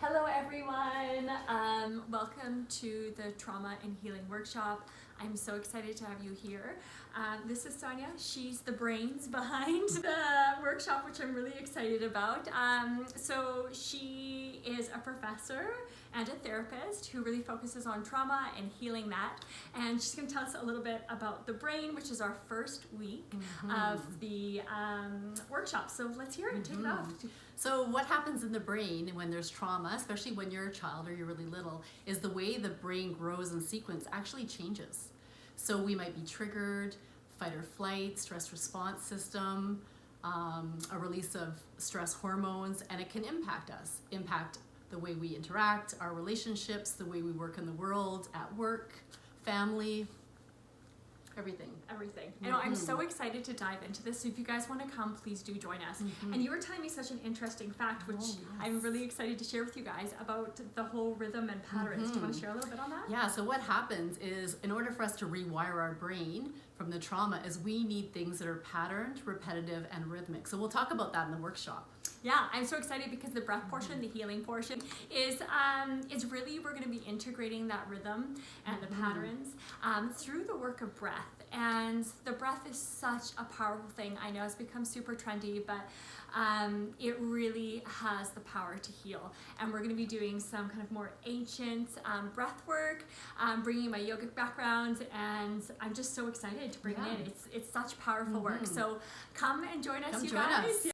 Hello everyone, welcome to the Trauma and Healing Workshop. I'm so excited to have you here. This is Sonia. She's the brains behind the workshop, which I'm really excited about. So she is a professor and a therapist who really focuses on trauma and healing that. And she's going to tell us a little bit about the brain, which is our first week of the workshop. So let's hear it. Take it off. So what happens in the brain when there's trauma, especially when you're a child or you're really little, is the way the brain grows in sequence actually changes. So we might be triggered, fight or flight, stress response system, a release of stress hormones, and it can impact us, impact the way we interact, our relationships, the way we work in the world, at work, family, everything. You know, I'm so excited to dive into this. So if you guys want to come, please do join us. And you were telling me such an interesting fact, which I'm really excited to share with you guys about the whole rhythm and patterns. Do you want to share a little bit on that? Yeah, so what happens is in order for us to rewire our brain from the trauma is we need things that are patterned, repetitive, and rhythmic. So we'll talk about that in the workshop. Yeah, I'm so excited because the breath portion, the healing portion, is really, we're going to be integrating that rhythm and the patterns through the work of breath. And the breath is such a powerful thing. I know it's become super trendy, but it really has the power to heal. And we're going to be doing some kind of more ancient breath work, bringing my yogic background, and I'm just so excited to bring it in. It's such powerful work. So come and join us, you guys.